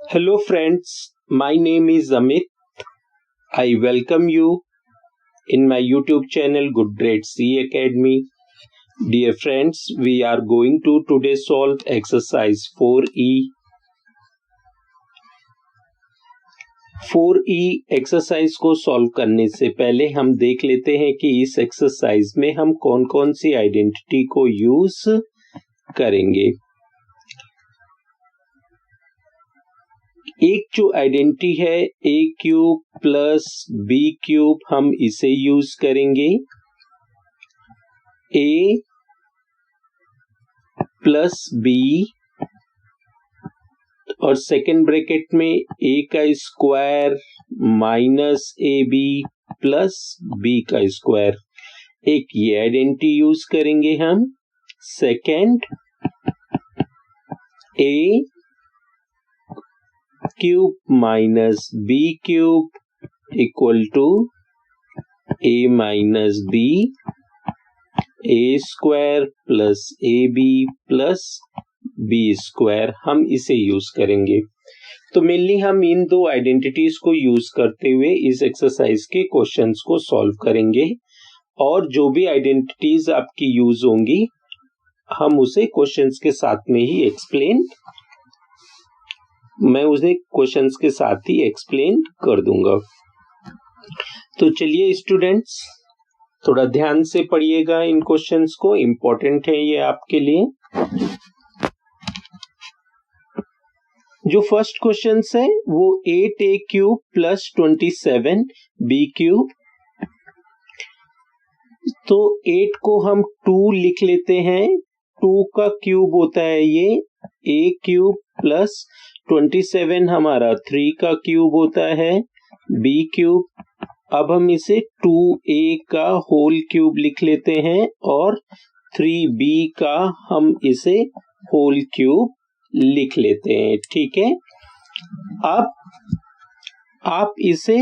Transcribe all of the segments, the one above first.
Hello friends, my name is Amit. I welcome you in my YouTube channel Good Grade C Academy. Dear friends, we are going to today solve exercise 4E. 4E exercise को solve करने से पहले हम देख लेते हैं कि इस एक्सरसाइज में हम कौन कौन सी आइडेंटिटी को यूज करेंगे। एक जो आइडेंटिटी है a cube plus b cube, हम इसे यूज करेंगे। a प्लस b और सेकेंड ब्रैकेट में a का square minus ab plus b का स्क्वायर, एक ये आइडेंटिटी यूज करेंगे हम। Second, a cube minus B cube equal to a minus b, a square plus ab plus b square, हम इसे यूज करेंगे। तो मेनली हम इन दो आइडेंटिटीज को यूज करते हुए इस एक्सरसाइज के क्वेश्चंस को सॉल्व करेंगे, और जो भी आइडेंटिटीज आपकी यूज होंगी हम उसे क्वेश्चंस के साथ में ही एक्सप्लेन कर दूंगा। तो चलिए स्टूडेंट्स, थोड़ा ध्यान से पढ़िएगा इन क्वेश्चंस को, इंपॉर्टेंट है ये आपके लिए। जो फर्स्ट क्वेश्चन है वो 8a cube plus 27b cube, तो 8 को हम 2 लिख लेते हैं, 2 का क्यूब होता है ये a क्यूब प्लस 27 हमारा 3 का क्यूब होता है b क्यूब। अब हम इसे 2a का होल क्यूब लिख लेते हैं और 3b का हम इसे होल क्यूब लिख लेते हैं, ठीक है। अब आप इसे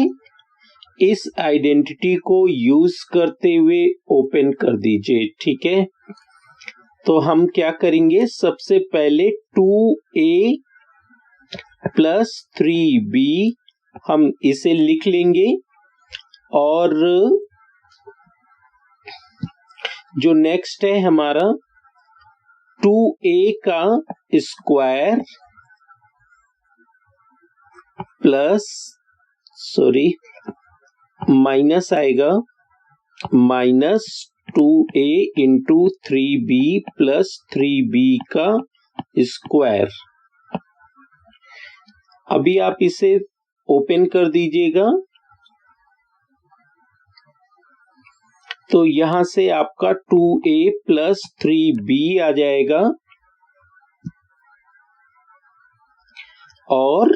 इस आइडेंटिटी को यूज करते हुए ओपन कर दीजिए, ठीक है। तो हम क्या करेंगे, सबसे पहले 2a प्लस 3b हम इसे लिख लेंगे, और जो नेक्स्ट है हमारा 2a का स्क्वायर प्लस माइनस आएगा minus 2a into 3b plus 3b का स्क्वायर। अभी आप इसे ओपन कर दीजिएगा, तो यहां से आपका 2a प्लस 3b आ जाएगा, और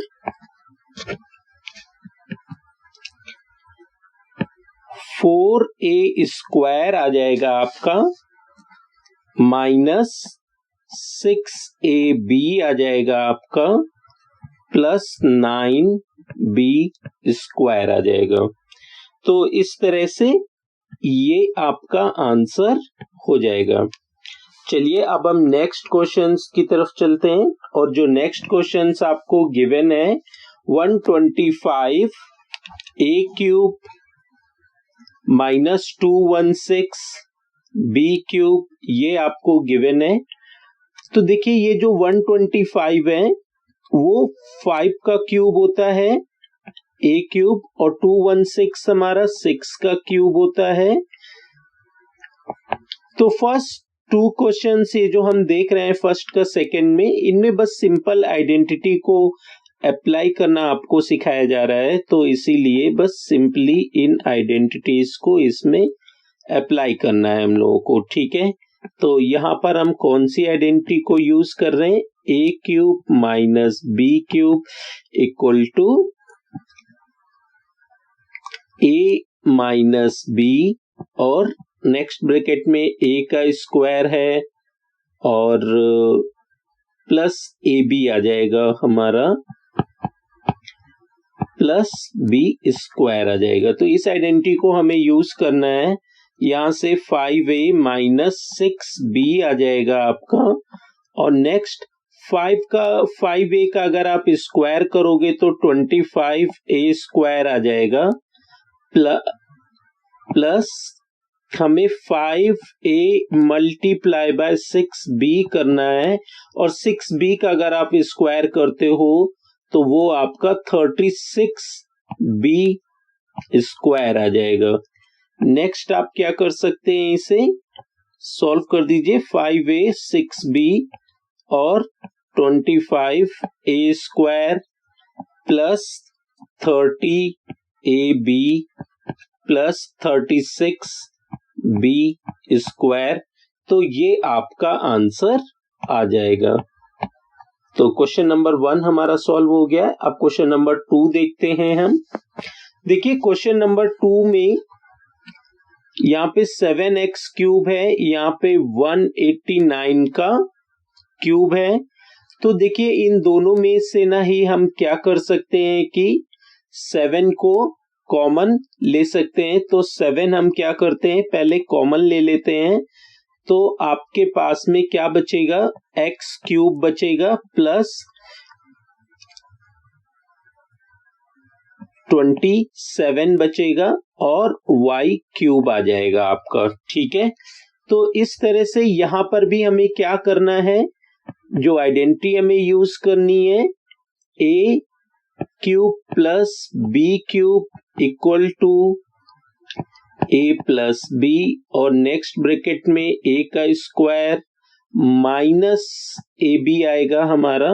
4a स्क्वायर आ जाएगा आपका, माइनस 6ab आ जाएगा आपका, प्लस 9b स्क्वायर आ जाएगा। तो इस तरह से ये आपका आंसर हो जाएगा। चलिए अब हम नेक्स्ट क्वेश्चंस की तरफ चलते हैं, और जो नेक्स्ट क्वेश्चंस आपको गिवन है 125 a cube minus 216 b cube, ये आपको गिवन है। तो देखिए ये जो 125 है वो 5 का क्यूब होता है a क्यूब, और 216 हमारा 6 का क्यूब होता है। तो फर्स्ट 2 क्वेश्चन ये जो हम देख रहे हैं फर्स्ट का सेकंड में, इनमें बस सिंपल आइडेंटिटी को अप्लाई करना आपको सिखाया जा रहा है, तो इसीलिए बस सिंपली इन आइडेंटिटीज को इसमें अप्लाई करना है हम लोगों को, ठीक है। तो यहां पर हम कौन सी आइडेंटिटी को यूज कर रहे हैं, a cube minus b cube equal to a minus b, और नेक्स्ट ब्रैकेट में a का स्क्वायर है और प्लस ab आ जाएगा हमारा, प्लस b स्क्वायर आ जाएगा। तो इस आइडेंटिटी को हमें यूज करना है, यहां से 5a माइनस 6b आ जाएगा आपका, और नेक्स्ट 5a का अगर आप स्क्वायर करोगे तो 25a स्क्वायर आ जाएगा, प्लस हमें 5a मल्टीप्लाई बाय 6b करना है, और 6b का अगर आप स्क्वायर करते हो तो वो आपका 36b स्क्वायर आ जाएगा। नेक्स्ट आप क्या कर सकते हैं, इसे सॉल्व कर दीजिए। 5a 6b और 25a square plus 30ab plus 36b square, तो ये आपका आंसर आ जाएगा। तो क्वेश्चन नंबर 1 हमारा सॉल्व हो गया है। अब क्वेश्चन नंबर 2 देखते हैं हम। देखिए क्वेश्चन नंबर 2 में यहाँ पे 7x क्यूब है, यहाँ पे 189 का क्यूब है। तो देखिए इन दोनों में से ना ही हम क्या कर सकते हैं कि 7 को कॉमन ले सकते हैं। तो 7 हम क्या करते हैं, पहले कॉमन ले लेते हैं। तो आपके पास में क्या बचेगा, x क्यूब बचेगा प्लस 27 बचेगा और y क्यूब आ जाएगा आपका। ठीक है, तो इस तरह से यहां पर भी हमें क्या करना है, जो आइडेंटिटी हमें यूज करनी है, a cube plus b cube equal to a plus b, और नेक्स्ट ब्रैकेट में a का स्क्वायर माइनस ए बी आएगा हमारा,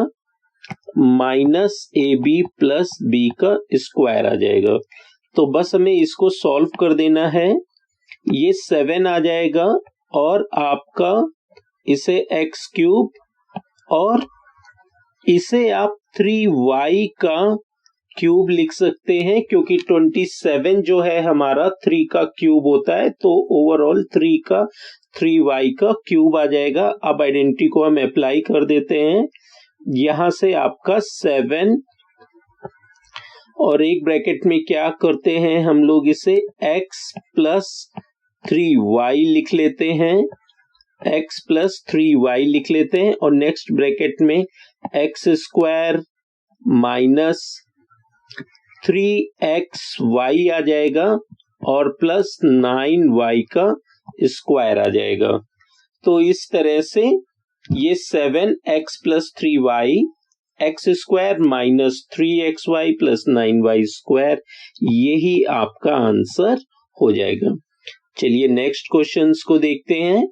minus A B plus B का स्क्वायर आ जाएगा। तो बस हमें इसको सॉल्व कर देना है। ये 7 आ जाएगा और आपका इसे x क्यूब, और इसे आप 3y का क्यूब लिख सकते हैं, क्योंकि 27 जो है हमारा 3 का क्यूब होता है, तो ओवरऑल 3y का क्यूब आ जाएगा। अब आइडेंटिटी को हम अप्लाई कर देते हैं। यहां से आपका 7 और एक ब्रैकेट में क्या करते हैं हम लोग, इसे x प्लस 3y लिख लेते हैं, x प्लस 3y लिख लेते हैं, और नेक्स्ट ब्रैकेट में x स्क्वायर माइनस 3xy आ जाएगा और प्लस 9y का स्क्वायर आ जाएगा। तो इस तरह से ये 7x plus 3y, x square minus 3xy plus 9y square, यही आपका आंसर हो जाएगा। चलिए नेक्स्ट क्वेश्चंस को देखते हैं।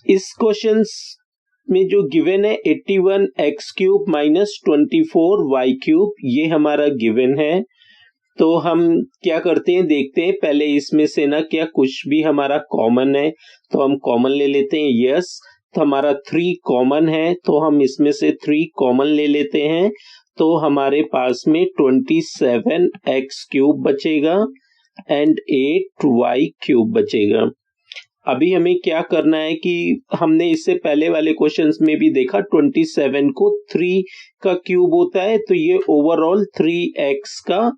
इस क्वेश्चंस में जो गिवन है 81x cube minus 24y cube, ये हमारा गिवन है। तो हम क्या करते हैं, देखते हैं पहले इसमें से ना क्या कुछ भी हमारा कॉमन है, तो हम कॉमन ले लेते हैं। यस, तो हमारा 3 कॉमन है, तो हम इसमें से 3 कॉमन ले लेते हैं। तो हमारे पास में 27x क्यूब बचेगा एंड 8y क्यूब बचेगा। अभी हमें क्या करना है कि हमने इससे पहले वाले क्वेश्चंस में भी देखा 27 को 3 का क्यूब होता है, तो ये ओवरऑल 3x का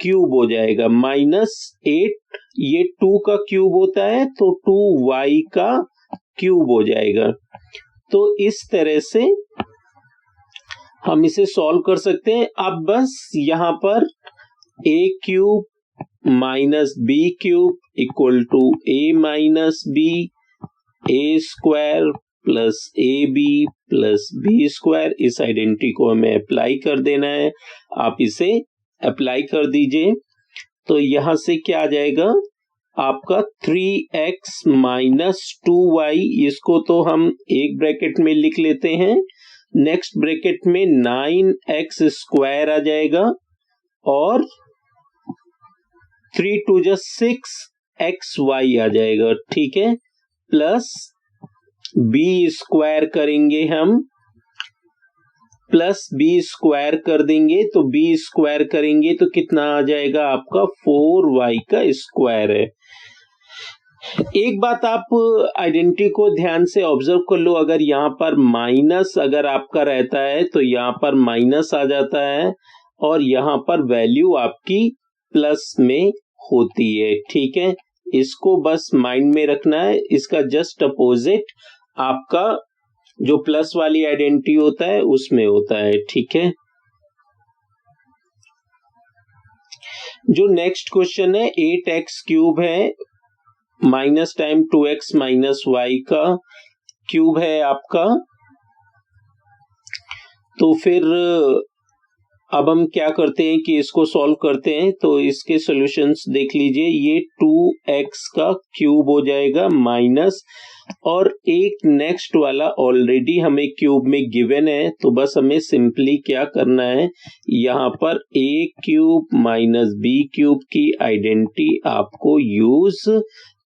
क्यूब हो जाएगा, माइनस 8 ये 2 का क्यूब होता है, तो 2y का क्यूब हो जाएगा। तो इस तरह से हम इसे सॉल्व कर सकते हैं। अब बस यहां पर a cube minus B cube equal to A minus B, A square plus A B plus B square, इस आइडेंटिटी को हमें अप्लाई कर देना है। आप इसे अप्लाई कर दीजिए। तो यहां से क्या आ जाएगा आपका 3x माइनस 2y, इसको तो हम एक ब्रैकेट में लिख लेते हैं। नेक्स्ट ब्रैकेट में 9x स्क्वायर आ जाएगा और 3 टू जा 6xy आ जाएगा। ठीक है, प्लस b स्क्वायर करेंगे हम, प्लस b स्क्वायर कर देंगे, तो b स्क्वायर करेंगे तो कितना आ जाएगा आपका 4y का स्क्वायर है। एक बात आप आइडेंटिटी को ध्यान से ऑब्जर्व कर लो, अगर यहाँ पर माइनस अगर आपका रहता है तो यहाँ पर माइनस आ जाता है और यहाँ पर वैल्यू आपकी प्लस में होती है। ठीक है, इसको बस माइंड में रखना है। इसका जस्ट अपोजिट आपका जो प्लस वाली आइडेंटिटी होता है उसमें होता है, ठीक है। जो नेक्स्ट क्वेश्चन है 8x³ है minus time 2x minus Y का क्यूब है आपका। तो फिर अब हम क्या करते हैं कि इसको सॉल्व करते हैं। तो इसके सॉल्यूशंस देख लीजिए, ये 2x का क्यूब हो जाएगा माइनस, और एक नेक्स्ट वाला ऑलरेडी हमें क्यूब में गिवन है, तो बस हमें सिंपली क्या करना है, यहाँ पर a³ माइनस b³ की आइडेंटिटी आपको यूज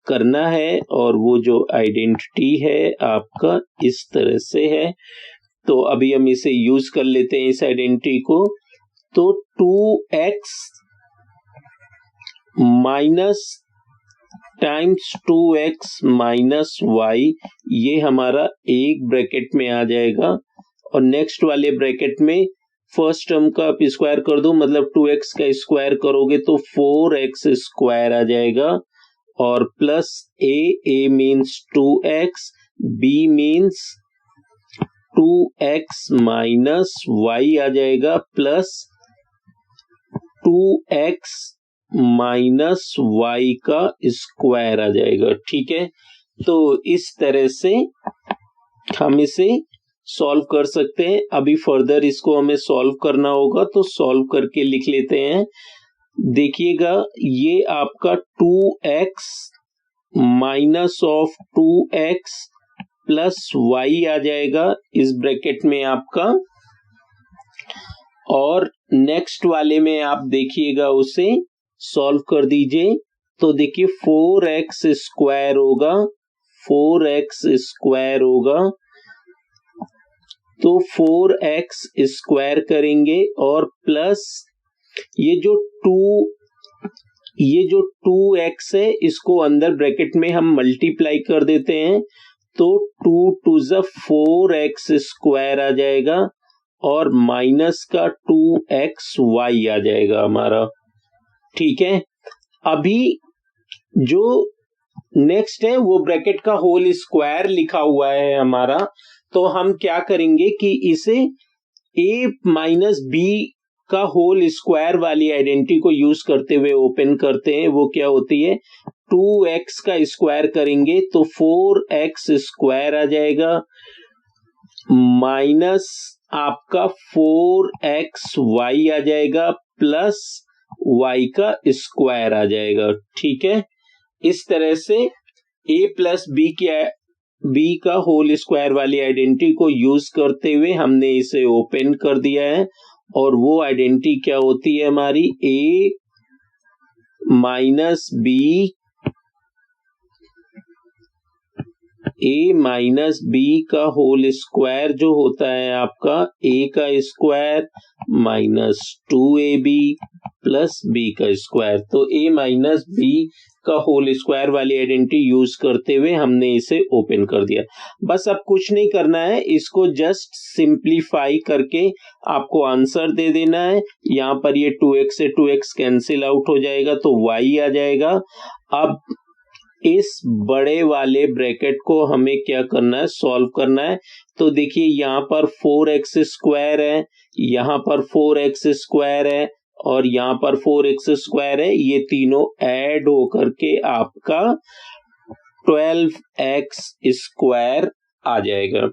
करना है, और वो जो आइडेंटिटी है आपका इस तरह से है। तो अभी हम इसे यूज कर लेते हैं इस आइडेंटिटी को। तो 2x minus times 2x minus Y, ये हमारा एक ब्रैकेट में आ जाएगा, और नेक्स्ट वाले ब्रैकेट में फर्स्ट टर्म का आप स्क्वायर कर दो, मतलब 2x का स्क्वायर करोगे तो 4x स्क्वायर आ जाएगा, और plus a means 2x, b means 2x minus y आ जाएगा, प्लस 2x माइनस वाई का स्क्वायर आ जाएगा, ठीक है। तो इस तरह से हम इसे सॉल्व कर सकते हैं। अभी फर्दर इसको हमें सॉल्व करना होगा, तो सॉल्व करके लिख लेते हैं। देखिएगा, ये आपका 2x minus of 2x plus y आ जाएगा इस ब्रैकेट में आपका, और नेक्स्ट वाले में आप देखिएगा उसे सॉल्व कर दीजिए। तो देखिए 4x स्क्वायर होगा, 4x स्क्वायर होगा, तो 4x स्क्वायर करेंगे, और प्लस ये जो 2x है इसको अंदर ब्रैकेट में हम मल्टीप्लाई कर देते हैं, तो 2 टू ज़ 4x स्क्वायर आ जाएगा, और माइनस का 2xy आ जाएगा हमारा, ठीक है। अभी जो नेक्स्ट है वो ब्रैकेट का होल स्क्वायर लिखा हुआ है हमारा, तो हम क्या करेंगे कि इसे a माइनस b का होल स्क्वायर वाली आइडेंटिटी को यूज करते हुए ओपन करते हैं। वो क्या होती है, 2x का स्क्वायर करेंगे तो 4x स्क्वायर आ जाएगा, माइनस आपका 4xy आ जाएगा, प्लस y का स्क्वायर आ जाएगा, ठीक है। इस तरह से a प्लस b का होल स्क्वायर वाली आइडेंटिटी को यूज करते हुए हमने इसे ओपन कर दिया है, और वो आइडेंटिटी क्या होती है हमारी, a माइनस b का होल स्क्वायर जो होता है आपका a का square minus 2ab plus b का स्क्वायर। तो a माइनस b का होल स्क्वायर वाली आइडेंटिटी यूज करते हुए हमने इसे ओपन कर दिया। बस अब कुछ नहीं करना है, इसको जस्ट सिंप्लीफाई करके आपको आंसर दे देना है। यहाँ पर ये 2x से 2x कैंसिल आउट हो जाएगा, तो y आ जाएगा। अब इस बड़े वाले ब्रैकेट को हमें क्या करना है, सॉल्व करना है। तो देखिए यहाँ पर 4x स्क्वायर है, यहाँ पर 4x स्क्वायर है, और यहाँ पर 4x स्क्वायर है, ये तीनों ऐड होकर के आपका 12x स्क्वायर आ जाएगा।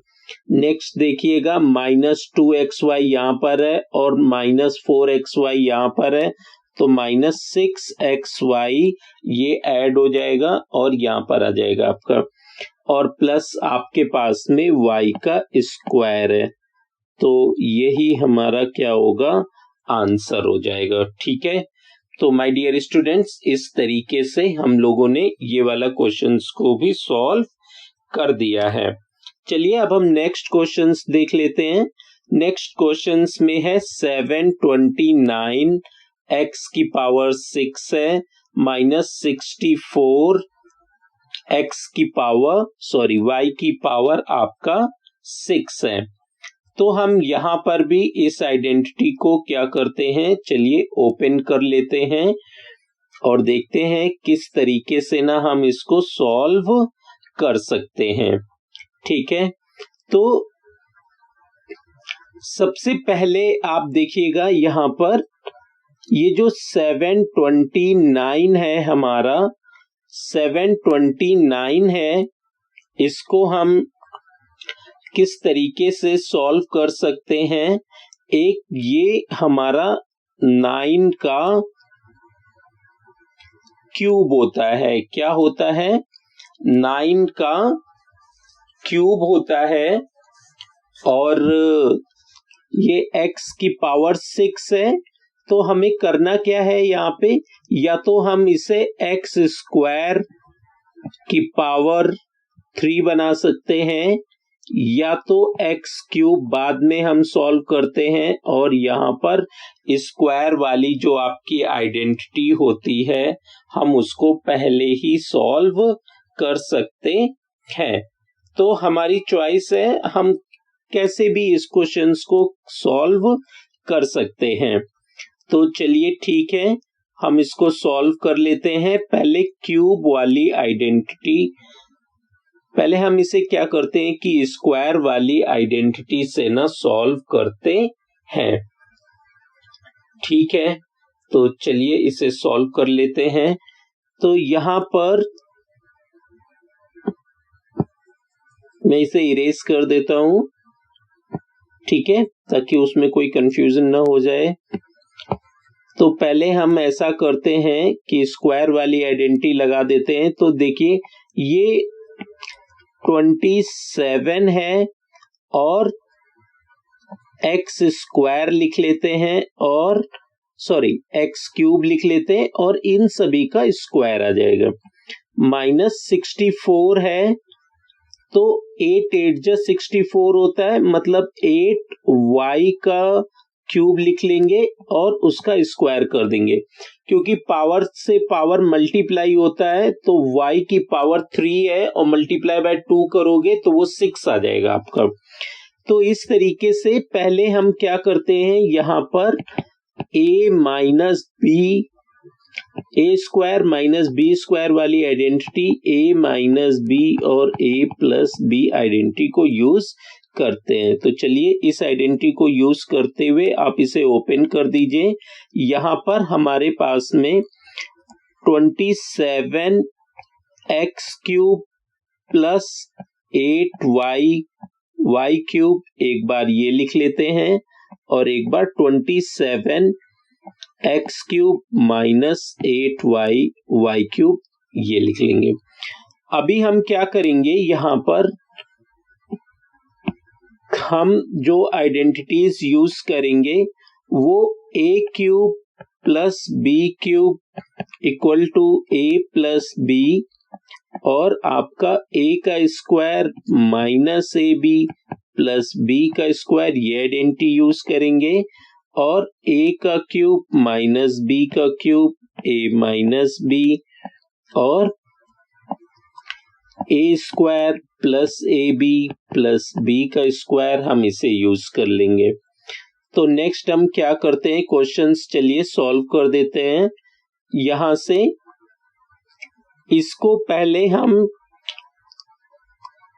नेक्स्ट देखिएगा, माइनस 2xy यहाँ पर है और माइनस 4xy यहाँ पर है, तो माइनस 6xy ये ऐड हो जाएगा और यहाँ पर आ जाएगा आपका, और प्लस आपके पास में y का स्क्वायर है, तो यही हमारा क्या होगा, आंसर हो जाएगा, ठीक है। तो माय डियर स्टूडेंट्स, इस तरीके से हम लोगों ने ये वाला क्वेश्चंस को भी सॉल्व कर दिया है। चलिए अब हम नेक्स्ट क्वेश्चंस देख लेते हैं। नेक्स्ट क्वेश्चंस में है 729 x की पावर 6 है माइनस 64 x की पावर y की पावर आपका 6 है। तो हम यहां पर भी इस आइडेंटिटी को क्या करते हैं, चलिए ओपन कर लेते हैं और देखते हैं किस तरीके से ना हम इसको सॉल्व कर सकते हैं, ठीक है। तो सबसे पहले आप देखिएगा यहां पर ये जो 729 है हमारा 729 है, इसको हम किस तरीके से सॉल्व कर सकते हैं। एक ये हमारा 9 का क्यूब होता है, क्या होता है, 9 का क्यूब होता है, और ये x की पावर 6 है। तो हमें करना क्या है यहाँ पे, या तो हम इसे x स्क्वायर की पावर 3 बना सकते हैं, या तो x क्यूब बाद में हम सॉल्व करते हैं, और यहाँ पर स्क्वायर वाली जो आपकी आइडेंटिटी होती है हम उसको पहले ही सॉल्व कर सकते हैं। तो हमारी चॉइस है, हम कैसे भी इस क्वेश्चंस को सॉल्व कर सकते हैं। तो चलिए ठीक है, हम इसको सॉल्व कर लेते हैं। पहले क्यूब वाली आइडेंटिटी, पहले हम इसे क्या करते हैं कि स्क्वायर वाली आइडेंटिटी से ना सॉल्व करते हैं। ठीक है, तो चलिए इसे सॉल्व कर लेते हैं। तो यहां पर मैं इसे इरेज कर देता हूं, ठीक है, ताकि उसमें कोई कंफ्यूजन ना हो जाए। तो पहले हम ऐसा करते हैं कि स्क्वायर वाली आइडेंटिटी लगा देते हैं। तो देखिए ये 27 है और एक्स स्क्वायर लिख लेते हैं, और सॉरी एक्स क्यूब लिख लेते हैं, और इन सभी का स्क्वायर आ जाएगा। -64 है, तो 8 8 जा 64 होता है, मतलब 8y का क्यूब लिख लेंगे और उसका स्क्वायर कर देंगे। क्योंकि पावर से पावर मल्टीप्लाई होता है, तो y की पावर 3 है और मल्टीप्लाई बाय 2 करोगे तो वो 6 आ जाएगा आपका। तो इस तरीके से पहले हम क्या करते हैं, यहां पर a minus B, A square minus B square वाली आइडेंटिटी a माइनस बी और a प्लस बी आइडेंटिटी को यूज करते हैं। तो चलिए इस आइडेंटिटी को यूज करते हुए आप इसे ओपन कर दीजिए। यहां पर हमारे पास में 27x cube plus 8y cube, एक बार ये लिख लेते हैं, और एक बार 27x cube minus 8y cube ये लिख लेंगे। अभी हम क्या करेंगे, यहां पर हम जो आइडेंटिटीज यूज करेंगे वो a cube plus b cube equal to a plus b, और आपका a का square minus A B plus b का स्क्वायर, ये आइडेंटिटी यूज करेंगे, और a का क्यूब माइनस b का क्यूब a माइनस b, और a square plus A B plus B का स्क्वायर हम इसे यूज कर लेंगे। तो नेक्स्ट हम क्या करते हैं, क्वेश्चंस चलिए सॉल्व कर देते हैं। यहां से इसको पहले हम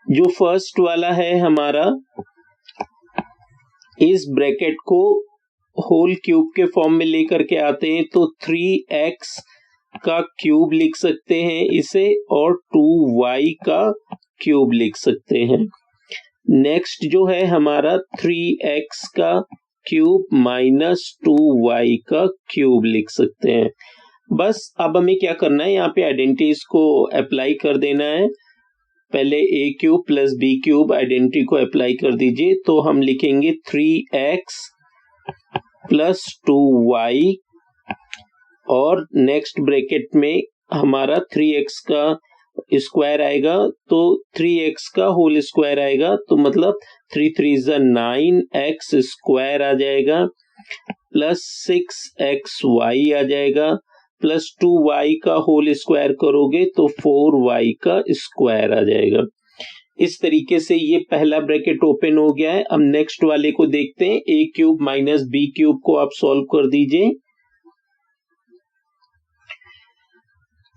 जो फर्स्ट वाला है हमारा, इस ब्रैकेट को होल क्यूब के फॉर्म में लेकर के आते हैं, तो 3x का क्यूब लिख सकते हैं इसे, और 2y का क्यूब लिख सकते हैं। नेक्स्ट जो है हमारा 3x का क्यूब माइनस 2y का क्यूब लिख सकते हैं। बस अब हमें क्या करना है, यहाँ पे आइडेंटिटीज को अप्लाई कर देना है। पहले a cube plus b cube identity को अप्लाई कर दीजिए। तो हम लिखेंगे 3x प्लस 2y, और नेक्स्ट ब्रैकेट में हमारा 3x का स्क्वायर आएगा, तो 3x का होल स्क्वायर आएगा, तो मतलब 3 3 जा 9x स्क्वायर आ जाएगा, प्लस 6xy आ जाएगा, प्लस 2y का होल स्क्वायर करोगे तो 4y का स्क्वायर आ जाएगा। इस तरीके से ये पहला ब्रैकेट ओपन हो गया है। अब नेक्स्ट वाले को देखते हैं, a cube minus b cube को आप सॉल्व कर दीजिए।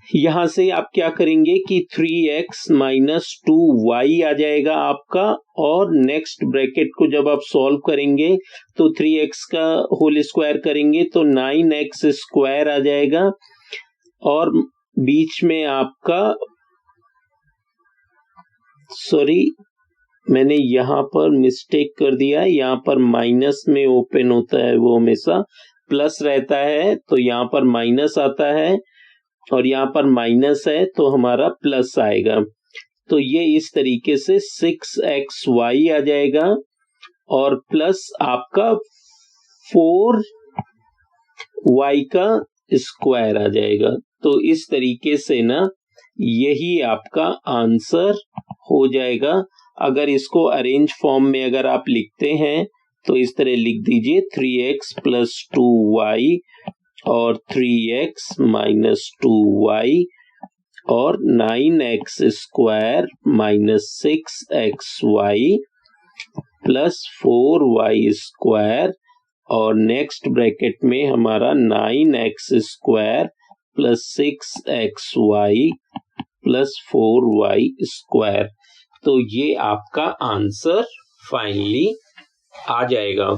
यहां से आप क्या करेंगे कि 3x माइनस 2y आ जाएगा आपका, और नेक्स्ट ब्रैकेट को जब आप सॉल्व करेंगे तो 3x का होल स्क्वायर करेंगे तो 9x स्क्वायर आ जाएगा, और बीच में आपका, सॉरी मैंने यहाँ पर मिस्टेक कर दिया है, यहाँ पर माइनस में ओपन होता है वो हमेशा प्लस रहता है, तो यहाँ पर माइनस आता है और यहाँ पर माइनस है तो हमारा प्लस आएगा। तो ये इस तरीके से 6xy आ जाएगा और प्लस आपका 4y का स्क्वायर आ जाएगा। तो इस तरीके से ना यही आपका आंसर हो जाएगा। अगर इसको अरेंज फॉर्म में अगर आप लिखते हैं तो इस तरह लिख दीजिए 3x प्लस 2y और 3x माइनस 2y और 9x square minus 6xy plus 4y square, और नेक्स्ट ब्रैकेट में हमारा 9x square plus 6xy plus 4y square. तो ये आपका आंसर फाइनली आ जाएगा।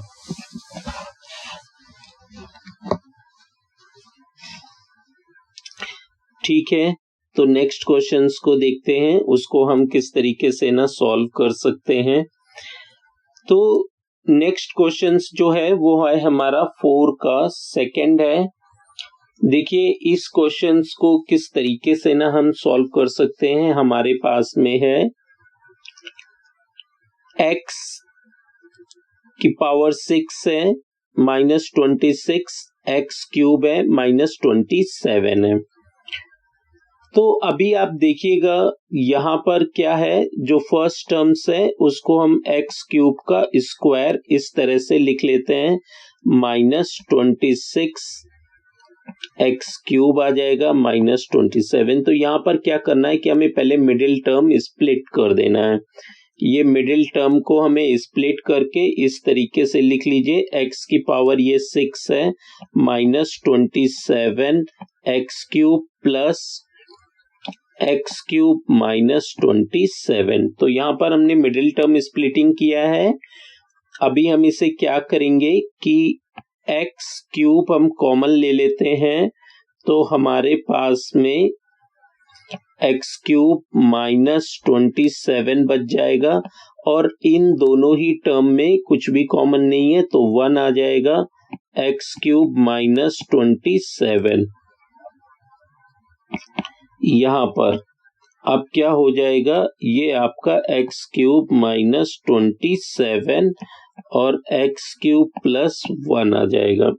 ठीक है, तो नेक्स्ट क्वेश्चंस को देखते हैं, उसको हम किस तरीके से ना सॉल्व कर सकते हैं। तो नेक्स्ट क्वेश्चंस जो है वो है हमारा 4 का सेकंड है। देखिए इस क्वेश्चंस को किस तरीके से ना हम सॉल्व कर सकते हैं। हमारे पास में है x की पावर 6 है माइनस 26, x क्यूब है माइनस 27 है। तो अभी आप देखिएगा यहाँ पर क्या है, जो फर्स्ट टर्म्स है उसको हम x क्यूब का स्क्वायर इस तरह से लिख लेते हैं, माइनस 26 x क्यूब आ जाएगा माइनस 27। तो यहाँ पर क्या करना है कि हमें पहले मिडिल टर्म स्प्लिट कर देना है। ये मिडिल टर्म को हमें स्प्लिट करके इस तरीके से लिख लीजिए, x की पावर ये 6 है minus 27 x cube plus x cube minus 27। तो यहाँ पर हमने मिडिल टर्म स्प्लिटिंग किया है। अभी हम इसे क्या करेंगे कि x क्यूब हम कॉमन ले लेते हैं, तो हमारे पास में x क्यूब माइनस 27 बच जाएगा, और इन दोनों ही टर्म में कुछ भी कॉमन नहीं है तो 1 आ जाएगा, x क्यूब माइनस 27। यहाँ पर अब क्या हो जाएगा, ये आपका x क्यूब माइनस 27 और x क्यूब प्लस 1 आ जाएगा।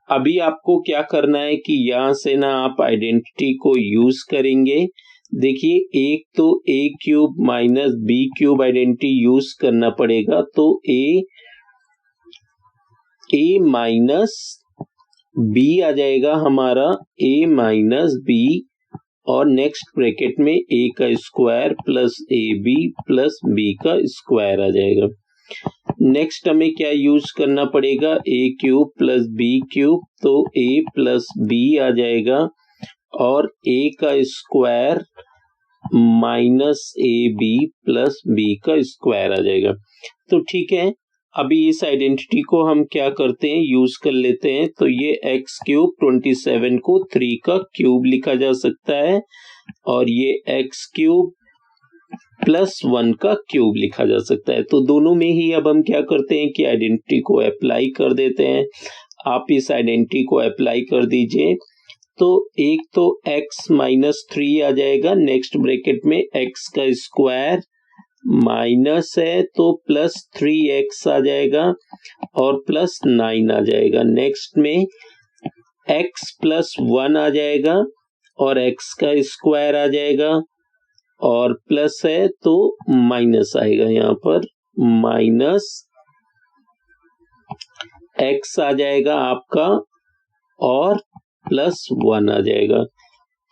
अभी आपको क्या करना है कि यहां से ना आप आइडेंटिटी को यूज करेंगे। देखिए एक तो a cube minus b cube identity use करना पड़ेगा, तो a माइनस b आ जाएगा हमारा, a माइनस b, और नेक्स्ट ब्रैकेट में a का square plus ab plus b का स्क्वायर आ जाएगा। नेक्स्ट हमें क्या यूज करना पड़ेगा, a cube plus b cube, तो a प्लस b आ जाएगा, और a का square minus ab plus b का स्क्वायर आ जाएगा। तो ठीक है, अभी इस आइडेंटिटी को हम क्या करते हैं, यूज कर लेते हैं। तो ये x क्यूब 27 को 3 का क्यूब लिखा जा सकता है, और ये x क्यूब प्लस 1 का क्यूब लिखा जा सकता है। तो दोनों में ही अब हम क्या करते हैं कि आइडेंटिटी को अप्लाई कर देते हैं। आप इस आइडेंटिटी को अप्लाई कर दीजिए, तो एक तो x माइनस 3 आ जाएगा, नेक्स्ट ब्रैकेट में x का स्क्वायर माइनस है तो प्लस 3x आ जाएगा, और प्लस 9 आ जाएगा। नेक्स्ट में x प्लस 1 आ जाएगा, और x का स्क्वायर आ जाएगा, और प्लस है तो माइनस आएगा, यहाँ पर माइनस x आ जाएगा आपका, और प्लस 1 आ जाएगा।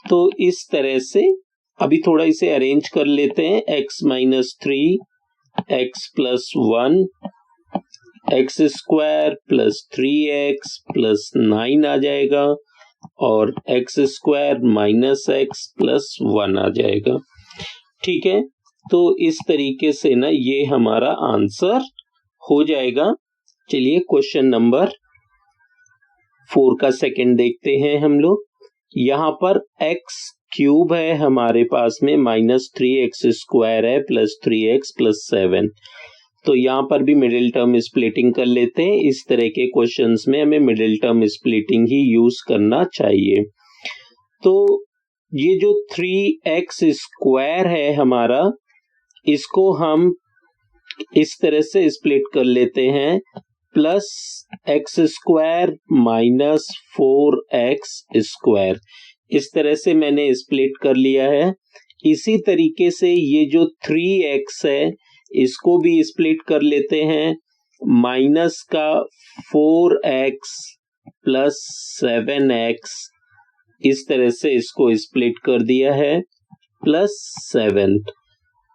तो इस तरह से अभी थोड़ा इसे अरेंज कर लेते हैं, x minus 3, x plus 1, x square plus 3x plus 9 आ जाएगा, और x square minus x plus 1 आ जाएगा। ठीक है, तो इस तरीके से ना ये हमारा आंसर हो जाएगा। चलिए क्वेश्चन नंबर 4 का सेकंड देखते हैं हम लोग। यहाँ पर एक्स क्यूब है हमारे पास में, माइनस 3x स्क्वायर है प्लस 3x प्लस 7। तो यहाँ पर भी मिडिल टर्म स्प्लिटिंग कर लेते हैं। इस तरह के क्वेश्चंस में हमें मिडिल टर्म स्प्लिटिंग ही यूज करना चाहिए। तो ये जो 3x स्क्वायर है हमारा, इसको हम इस तरह से स्प्लिट कर लेते हैं, plus x square minus 4x square. इस तरह से मैंने स्प्लिट कर लिया है। इसी तरीके से ये जो 3x है इसको भी स्प्लिट कर लेते हैं, माइनस का 4x प्लस 7x, इस तरह से इसको स्प्लिट कर दिया है, प्लस 7।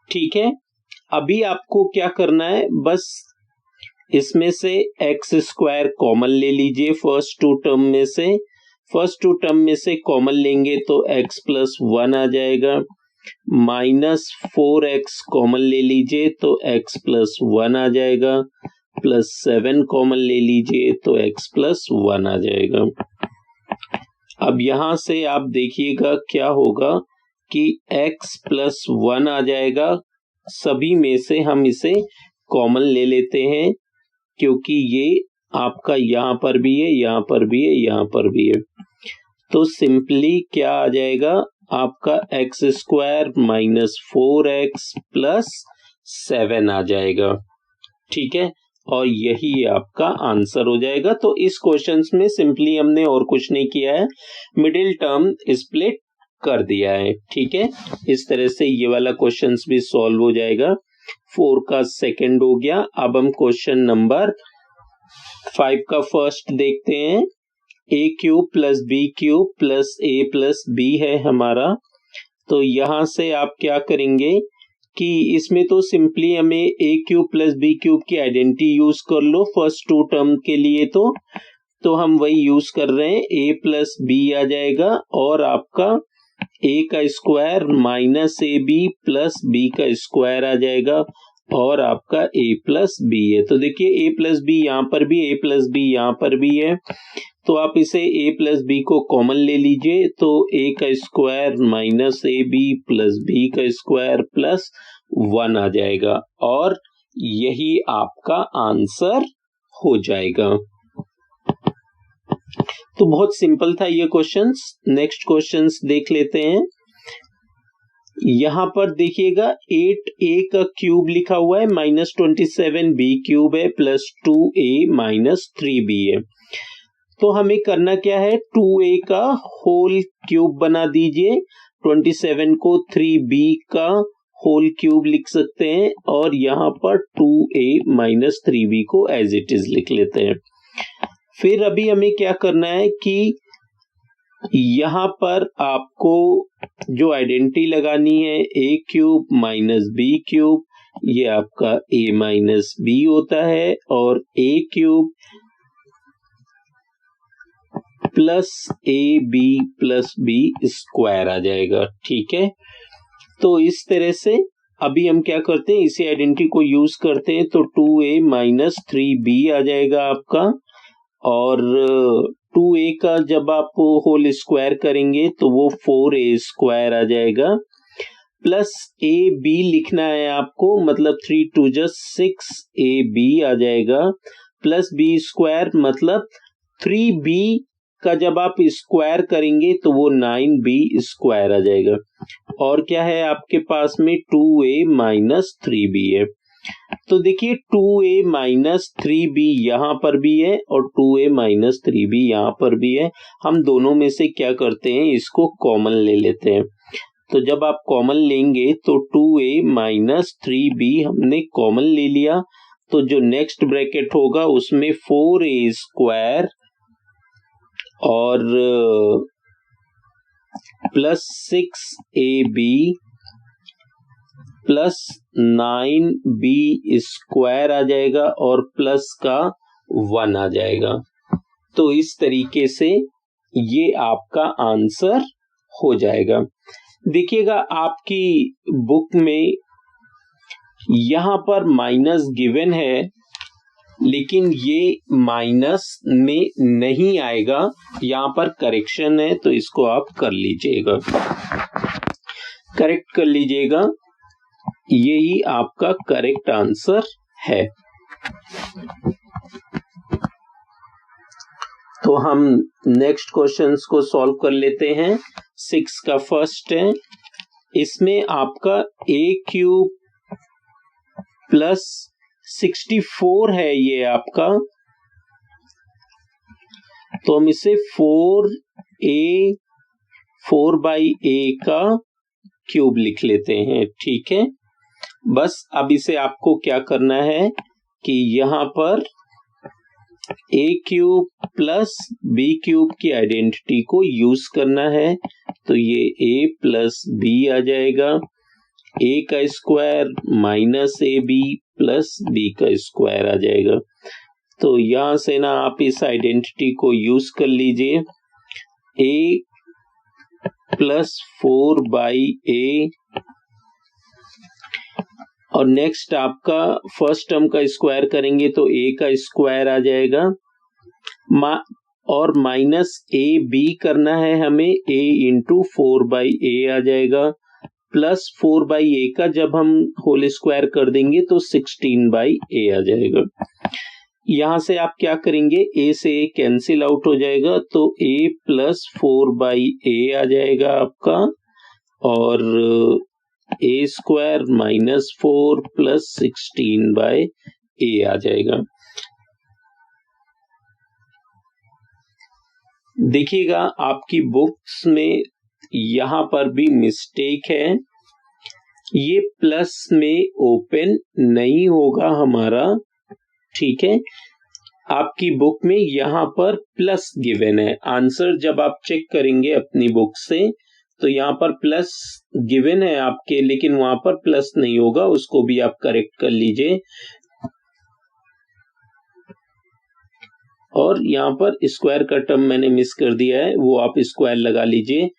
ठीक है, अभी आपको क्या करना है, बस इसमें से एक्स स्क्वायर कॉमन ले लीजिए। फर्स्ट टू टर्म में से कॉमन लेंगे तो x प्लस 1 आ जाएगा, माइनस 4x कॉमन ले लीजिए तो x प्लस 1 आ जाएगा, प्लस 7 कॉमन ले लीजिए तो x प्लस 1 आ जाएगा। अब यहां से आप देखिएगा क्या होगा कि x प्लस 1 आ जाएगा। सभी में से हम इसे कॉमन ले लेते हैं, क्योंकि ये आपका यहाँ पर भी है, यहाँ पर भी है, यहाँ पर भी है। तो सिंपली क्या आ जाएगा, आपका x square minus 4x plus 7 आ जाएगा। ठीक है, और यही आपका आंसर हो जाएगा। तो इस क्वेश्चन में सिंपली हमने और कुछ नहीं किया है, मिडिल टर्म स्प्लिट कर दिया है। ठीक है, इस तरह से ये वाला क्वेश्चन भी सॉल्व हो जाएगा। 4 का सेकंड हो गया। अब हम क्वेश्चन नंबर 5 का फर्स्ट देखते हैं। a cube plus B cube plus a plus B है हमारा। तो यहां से आप क्या करेंगे कि इसमें तो सिंपली हमें a cube plus B cube की आइडेंटिटी यूज कर लो फर्स्ट टू टर्म के लिए। तो हम वही यूज कर रहे हैं, a प्लस बी आ जाएगा, और आपका a का square minus A B plus B का स्क्वायर आ जाएगा, और आपका a प्लस बी है। तो देखिए a प्लस बी यहाँ पर भी, a प्लस बी यहाँ पर भी है, तो आप इसे a प्लस बी को कॉमन ले लीजिए। तो a का square minus A B plus B का स्क्वायर प्लस 1 आ जाएगा, और यही आपका आंसर हो जाएगा। तो बहुत सिंपल था ये क्वेश्चंस। नेक्स्ट क्वेश्चंस देख लेते हैं। यहां पर देखिएगा 8a का क्यूब लिखा हुआ है, माइनस 27b क्यूब है, प्लस 2a माइनस 3b है। तो हमें करना क्या है, 2a का होल क्यूब बना दीजिए। 27 को 3b का होल क्यूब लिख सकते हैं, और यहाँ पर 2a माइनस 3b को एज इट इज लिख लेते हैं। फिर अभी हमें क्या करना है कि यहाँ पर आपको जो आइडेंटिटी लगानी है, a cube minus B cube, ये आपका a माइनस बी होता है, और a cube plus A B plus B square आ जाएगा। ठीक है, तो इस तरह से अभी हम क्या करते हैं, इसी आइडेंटिटी को यूज करते हैं। तो 2a माइनस 3b आ जाएगा आपका, और 2a का जब आप होल स्क्वायर करेंगे तो वो 4a स्क्वायर आ जाएगा, प्लस ए बी लिखना है आपको, मतलब 3 2 6ab आ जाएगा, प्लस बी स्क्वायर मतलब 3b का जब आप स्क्वायर करेंगे तो वो 9b स्क्वायर आ जाएगा, और क्या है आपके पास में 2a माइनस 3b है। तो देखिए 2a माइनस 3b यहाँ पर भी है, और 2a माइनस 3b यहाँ पर भी है। हम दोनों में से क्या करते हैं, इसको कॉमन ले लेते हैं। तो जब आप कॉमन लेंगे तो 2a माइनस 3b हमने कॉमन ले लिया, तो जो नेक्स्ट ब्रैकेट होगा उसमें 4a स्क्वायर और plus 6ab plus 9b square आ जाएगा, और प्लस का 1 आ जाएगा। तो इस तरीके से ये आपका आंसर हो जाएगा। देखिएगा आपकी बुक में यहां पर माइनस गिवन है, लेकिन ये माइनस में नहीं आएगा, यहां पर करेक्शन है, तो इसको आप कर लीजिएगा, करेक्ट कर लीजिएगा। यही आपका करेक्ट आंसर है। तो हम नेक्स्ट क्वेश्चंस को सॉल्व कर लेते हैं। 6 का फर्स्ट है, इसमें आपका a क्यूब प्लस 64 है ये आपका, तो हम इसे 4/a का क्यूब लिख लेते हैं। ठीक है, बस अब इसे आपको क्या करना है कि यहां पर a cube plus b cube की आइडेंटिटी को यूज करना है, तो ये a प्लस b आ जाएगा, a का square minus ab plus b का स्क्वायर आ जाएगा। तो यहां से ना आप इस आइडेंटिटी को यूज कर लीजिए, a प्लस 4/a, और नेक्स्ट आपका फर्स्ट टर्म का स्क्वायर करेंगे तो a का स्क्वायर आ जाएगा, और माइनस a b करना है हमें, a इंटू 4/a आ जाएगा, प्लस 4/a का जब हम होल स्क्वायर कर देंगे तो 16/a आ जाएगा। यहां से आप क्या करेंगे, a से a कैंसिल आउट हो जाएगा, तो a प्लस 4/a आ जाएगा आपका, और a square minus 4 plus 16/a आ जाएगा। देखिएगा आपकी बुक्स में यहां पर भी मिस्टेक है, ये प्लस में ओपन नहीं होगा हमारा। ठीक है, आपकी बुक में यहां पर प्लस गिवन है, आंसर जब आप चेक करेंगे अपनी बुक से तो यहां पर प्लस गिवन है आपके, लेकिन वहां पर प्लस नहीं होगा, उसको भी आप करेक्ट कर लीजिए। और यहां पर स्क्वायर का टर्म मैंने मिस कर दिया है, वो आप स्क्वायर लगा लीजिए।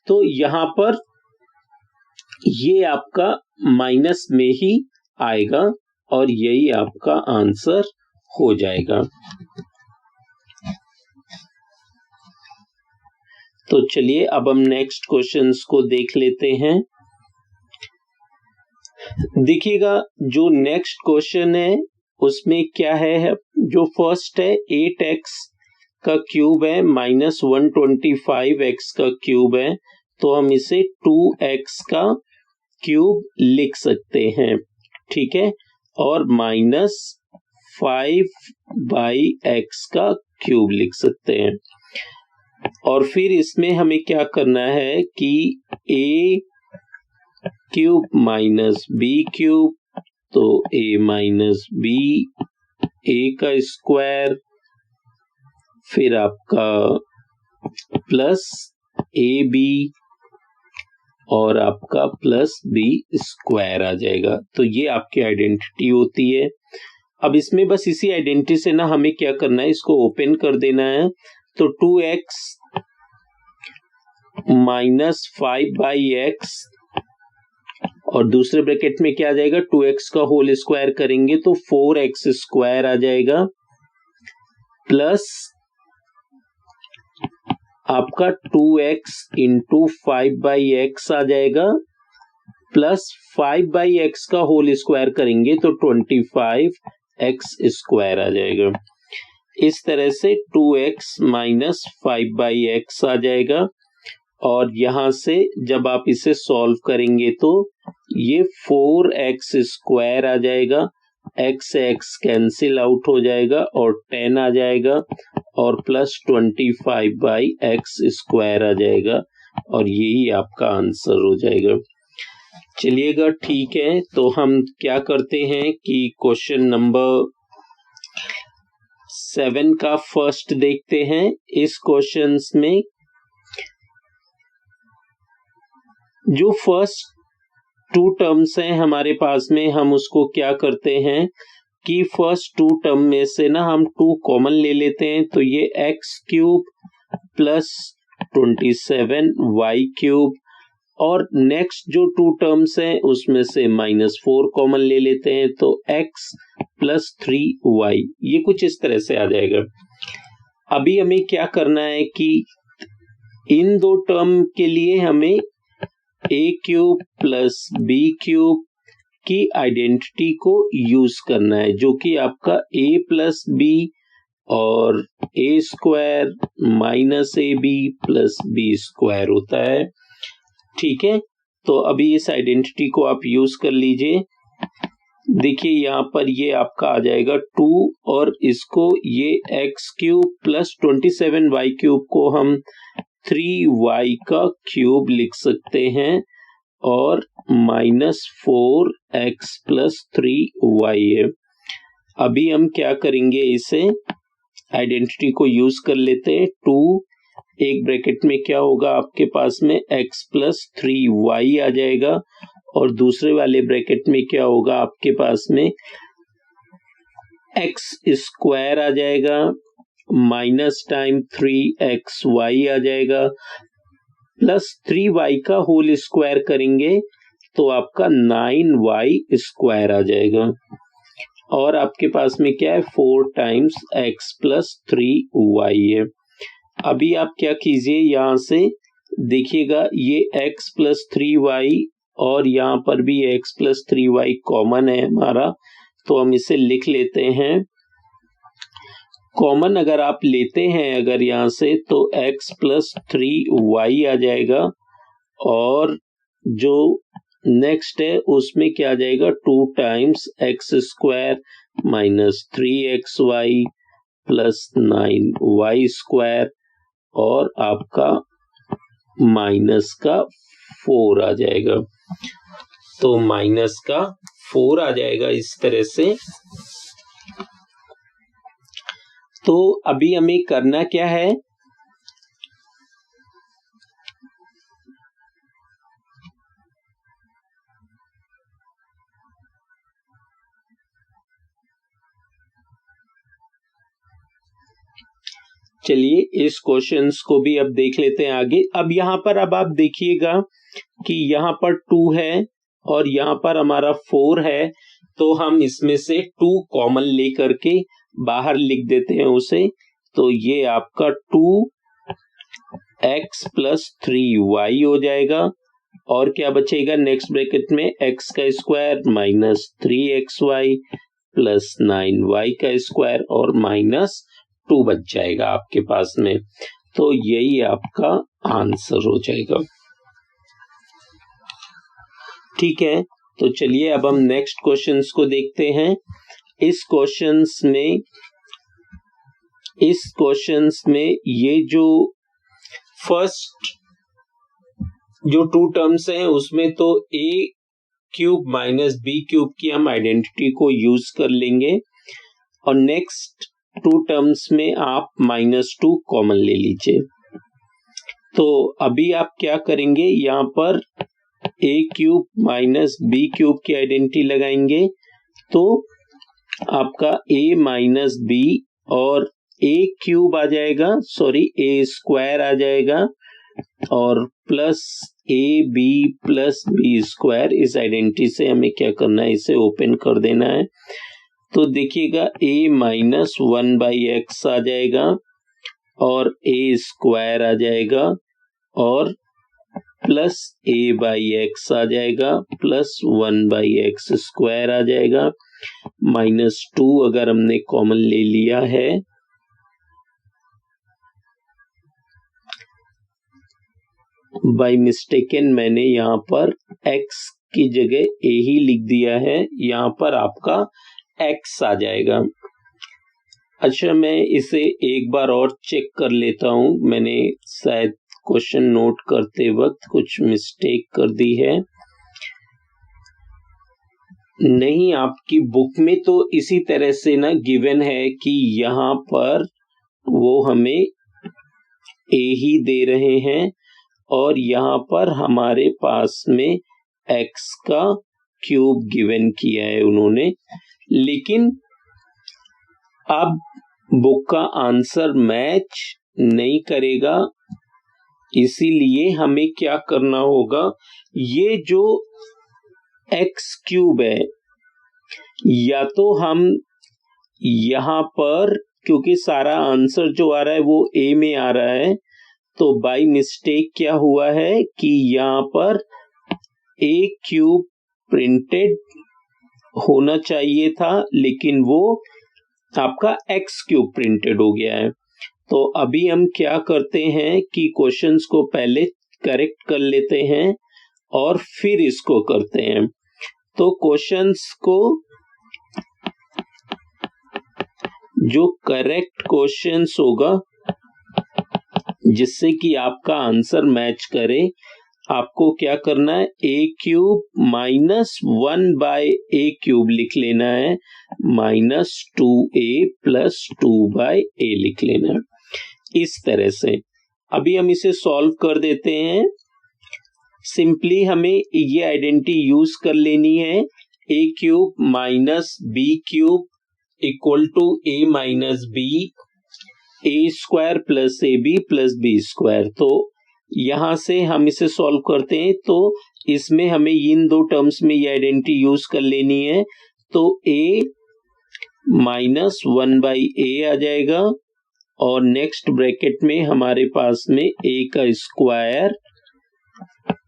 तो यहां पर ये आपका माइनस में ही आएगा और यही आपका आंसर हो जाएगा। तो चलिए अब हम नेक्स्ट क्वेश्चंस को देख लेते हैं। देखिएगा जो नेक्स्ट क्वेश्चन है उसमें क्या है, जो फर्स्ट है 8x का क्यूब है माइनस 125x का क्यूब है, तो हम इसे 2x का क्यूब लिख सकते हैं। ठीक है, और माइनस 5/x का क्यूब लिख सकते हैं। और फिर इसमें हमें क्या करना है कि a cube minus b cube, तो a माइनस b, a का स्क्वायर, फिर आपका प्लस ab और आपका प्लस b स्क्वायर आ जाएगा। तो ये आपकी आइडेंटिटी होती है। अब इसमें बस इसी आइडेंटिटी से ना हमें क्या करना है, इसको ओपन कर देना है। तो 2x माइनस 5/x और दूसरे ब्रैकेट में क्या आ जाएगा, 2x का होल स्क्वायर करेंगे तो 4x स्क्वायर आ जाएगा, प्लस आपका 2x इंटू 5/x आ जाएगा, प्लस 5/x का होल स्क्वायर करेंगे तो 25x स्क्वायर आ जाएगा। इस तरह से 2x माइनस 5/x आ जाएगा, और यहां से जब आप इसे सॉल्व करेंगे तो ये 4x स्क्वायर आ जाएगा, x कैंसिल आउट हो जाएगा और 10 आ जाएगा, और प्लस 25/x स्क्वायर आ जाएगा, और यही आपका आंसर हो जाएगा। चलिएगा ठीक है, तो हम क्या करते हैं कि क्वेश्चन नंबर 7 का फर्स्ट देखते हैं। इस क्वेश्चंस में जो फर्स्ट 2 टर्म्स हैं हमारे पास में, हम उसको क्या करते हैं कि फर्स्ट 2 टर्म में से ना हम 2 कॉमन ले लेते हैं, तो ये x cube plus 27y cube, और नेक्स्ट जो टू टर्म्स हैं उसमें से -4 कॉमन ले लेते हैं तो x प्लस 3y, ये कुछ इस तरह से आ जाएगा। अभी हमें क्या करना है कि इन दो टर्म के लिए हमें a cube plus b cube की आइडेंटिटी को यूज करना है, जो कि आपका a प्लस b और a square minus ab plus b square होता है। ठीक है, तो अभी इस आइडेंटिटी को आप यूज कर लीजिए। देखिए यहाँ पर ये आपका आ जाएगा 2, और इसको ये x cube plus 27y cube को हम 3y का क्यूब लिख सकते हैं, और -4x प्लस 3y है। अभी हम क्या करेंगे, इसे आइडेंटिटी को यूज कर लेते हैं। 2 एक ब्रैकेट में क्या होगा आपके पास में x प्लस 3y आ जाएगा, और दूसरे वाले ब्रैकेट में क्या होगा आपके पास में x स्क्वायर आ जाएगा, माइनस टाइम 3xy आ जाएगा, प्लस 3y का होल स्क्वायर करेंगे तो आपका 9y स्क्वायर आ जाएगा, और आपके पास में क्या है 4 टाइम्स x प्लस 3y है। अभी आप क्या कीजिए, यहां से देखिएगा ये x प्लस 3y और यहाँ पर भी x प्लस 3y कॉमन है हमारा, तो हम इसे लिख लेते हैं। कॉमन अगर आप लेते हैं अगर यहाँ से, तो x प्लस 3y आ जाएगा, और जो नेक्स्ट है उसमें क्या आ जाएगा 2 times x square minus 3xy plus 9y square, और आपका माइनस का 4 आ जाएगा, तो माइनस का 4 आ जाएगा इस तरह से। तो अभी हमें करना क्या है, चलिए इस क्वेश्चंस को भी अब देख लेते हैं आगे। अब यहाँ पर अब आप देखिएगा कि यहाँ पर 2 है और यहाँ पर हमारा 4 है, तो हम इसमें से 2 कॉमन लेकर के बाहर लिख देते हैं उसे, तो ये आपका 2x प्लस 3y हो जाएगा, और क्या बचेगा नेक्स्ट ब्रैकेट में x का square minus 3xy plus 9y का स्क्वायर और माइनस 2 बच जाएगा आपके पास में, तो यही आपका आंसर हो जाएगा। ठीक है, तो चलिए अब हम नेक्स्ट क्वेश्चंस को देखते हैं। इस क्वेश्चंस में ये जो फर्स्ट जो 2 टर्म्स हैं उसमें तो a cube minus b cube की हम आइडेंटिटी को यूज कर लेंगे, और नेक्स्ट 2 टर्म्स में आप -2 कॉमन ले लीजिए। तो अभी आप क्या करेंगे, यहाँ पर a cube minus b cube की आइडेंटिटी लगाएंगे, तो आपका a माइनस b और a क्यूब आ जाएगा, सॉरी a स्क्वायर आ जाएगा, और plus ab plus b square. इस आइडेंटिटी से हमें क्या करना है, इसे ओपन कर देना है। तो देखिएगा a माइनस 1/x आ जाएगा, और a स्क्वायर आ जाएगा, और प्लस a/x आ जाएगा, प्लस 1/x स्क्वायर आ जाएगा, -2 अगर हमने कॉमन ले लिया है, बाय मिस्टेकन मैंने यहाँ पर x की जगह a ही लिख दिया है, यहाँ पर आपका x आ जाएगा। अच्छा, मैं इसे एक बार और चेक कर लेता हूँ, मैंने शायद क्वेश्चन नोट करते वक्त कुछ मिस्टेक कर दी है। नहीं, आपकी बुक में तो इसी तरह से ना गिवन है कि यहाँ पर वो हमें a ही दे रहे हैं, और यहाँ पर हमारे पास में x का क्यूब गिवन किया है उन्होंने, लेकिन अब बुक का आंसर मैच नहीं करेगा, इसीलिए हमें क्या करना होगा, ये जो एक्स क्यूब है, या तो हम यहाँ पर, क्योंकि सारा आंसर जो आ रहा है वो ए में आ रहा है, तो बाय मिस्टेक क्या हुआ है कि यहाँ पर ए क्यूब प्रिंटेड होना चाहिए था, लेकिन वो आपका एक्स क्यूब प्रिंटेड हो गया है। तो अभी हम क्या करते हैं कि क्वेश्चंस को पहले करेक्ट कर लेते हैं और फिर इसको करते हैं। तो क्वेश्चंस को, जो करेक्ट क्वेश्चंस होगा जिससे कि आपका आंसर मैच करे, आपको क्या करना है, a cube minus 1 A cube लिख लेना है, माइनस 2a प्लस 2 लिख लेना है। इस तरह से अभी हम इसे सॉल्व कर देते हैं। सिंपली हमें ये आइडेंटिटी यूज कर लेनी है, a cube minus B cube equal to A minus B, A square plus A B plus B square. तो यहां से हम इसे सॉल्व करते हैं, तो इसमें हमें इन दो टर्म्स में ये आइडेंटिटी यूज कर लेनी है। तो a माइनस 1/a आ जाएगा और नेक्स्ट ब्रैकेट में हमारे पास में a का स्क्वायर